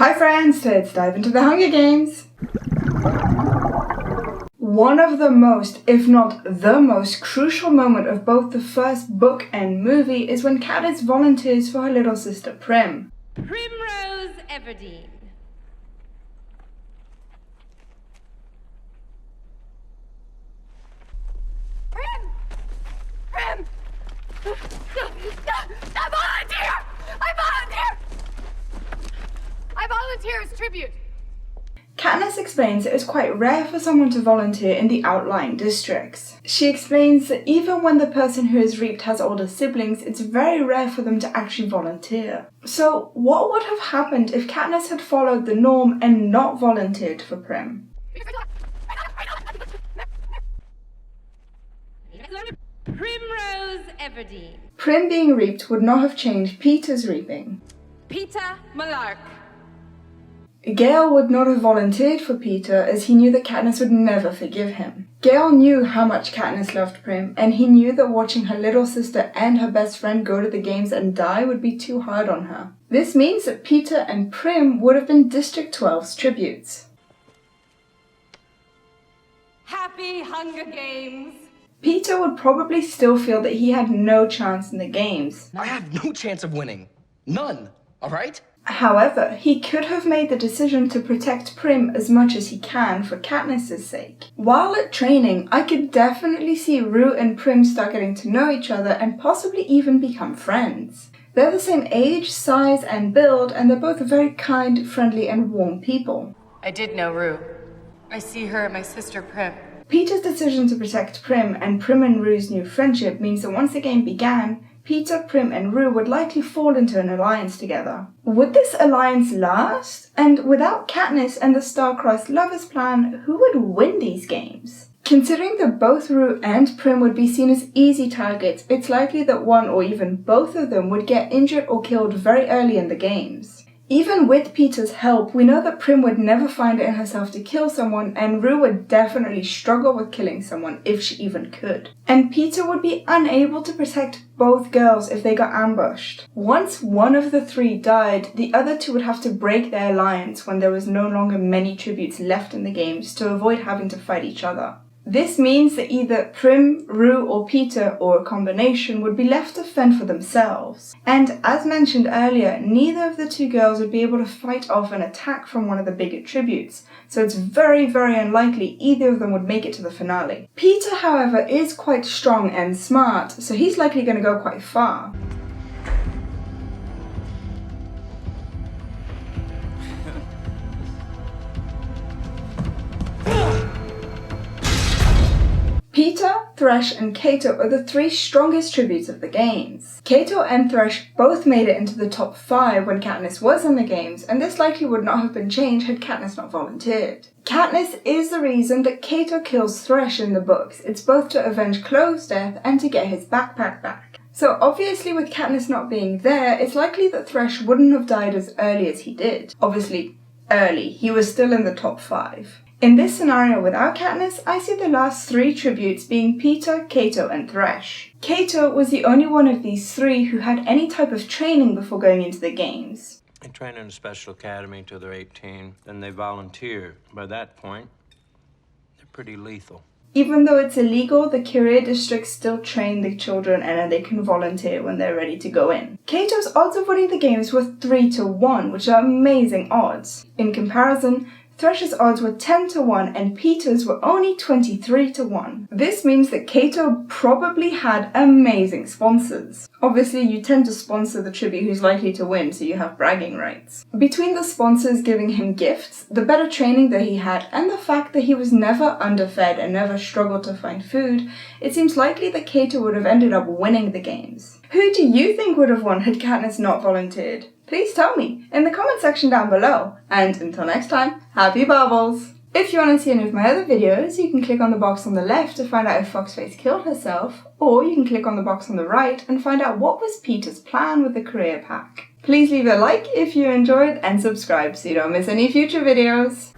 Hi friends, let's dive into the Hunger Games! One of the most, if not the most, crucial moment of both the first book and movie is when Katniss volunteers for her little sister Prim. Primrose Everdeen. Prim! Prim! I volunteer! I volunteer as tribute! Katniss explains it is quite rare for someone to volunteer in the outlying districts. She explains that even when the person who is reaped has older siblings, it's very rare for them to actually volunteer. So what would have happened if Katniss had followed the norm and not volunteered for Prim? Primrose Everdeen. Prim being reaped would not have changed Peeta's reaping. Peeta Mellark. Gale would not have volunteered for Peeta as he knew that Katniss would never forgive him. Gale knew how much Katniss loved Prim, and he knew that watching her little sister and her best friend go to the games and die would be too hard on her. This means that Peeta and Prim would have been District 12's tributes. Happy Hunger Games! Peeta would probably still feel that he had no chance in the games. I have no chance of winning. None, alright? However, he could have made the decision to protect Prim as much as he can for Katniss's sake. While at training, I could definitely see Rue and Prim start getting to know each other and possibly even become friends. They're the same age, size, and build, and they're both very kind, friendly, and warm people. I did know Rue. I see her and my sister Prim. Peeta's decision to protect Prim and Prim and Rue's new friendship means that once the game began, Peeta, Prim, and Rue would likely fall into an alliance together. Would this alliance last? And without Katniss and the star-crossed lovers plan, who would win these games? Considering that both Rue and Prim would be seen as easy targets, it's likely that one or even both of them would get injured or killed very early in the games. Even with Peeta's help, we know that Prim would never find it in herself to kill someone, and Rue would definitely struggle with killing someone if she even could. And Peeta would be unable to protect both girls if they got ambushed. Once one of the three died, the other two would have to break their alliance when there was no longer many tributes left in the games to avoid having to fight each other. This means that either Prim, Rue, or Peeta, or a combination, would be left to fend for themselves. And as mentioned earlier, neither of the two girls would be able to fight off an attack from one of the bigger tributes, so it's very, very unlikely either of them would make it to the finale. Peeta, however, is quite strong and smart, so he's likely going to go quite far. Peeta, Thresh, and Cato are the three strongest tributes of the games. Cato and Thresh both made it into the top 5 when Katniss was in the games, and this likely would not have been changed had Katniss not volunteered. Katniss is the reason that Cato kills Thresh in the books. It's both to avenge Chloe's death and to get his backpack back. So obviously with Katniss not being there, it's likely that Thresh wouldn't have died as early as he did. Obviously, early. He was still in the top 5. In this scenario without Katniss, I see the last 3 tributes being Peeta, Cato, and Thresh. Cato was the only one of these 3 who had any type of training before going into the games. They train in a special academy until they're 18, then they volunteer. By that point, they're pretty lethal. Even though it's illegal, the career districts still train the children and then they can volunteer when they're ready to go in. Cato's odds of winning the games were 3-1, which are amazing odds. In comparison, Thresh's odds were 10-1 and Peeta's were only 23-1. This means that Cato probably had amazing sponsors. Obviously, you tend to sponsor the tribute who's likely to win, so you have bragging rights. Between the sponsors giving him gifts, the better training that he had, and the fact that he was never underfed and never struggled to find food, it seems likely that Cato would have ended up winning the games. Who do you think would have won had Katniss not volunteered? Please tell me in the comment section down below. And until next time, happy bubbles! If you want to see any of my other videos, you can click on the box on the left to find out if Foxface killed herself, or you can click on the box on the right and find out what was Peeta's plan with the career pack. Please leave a like if you enjoyed and subscribe so you don't miss any future videos.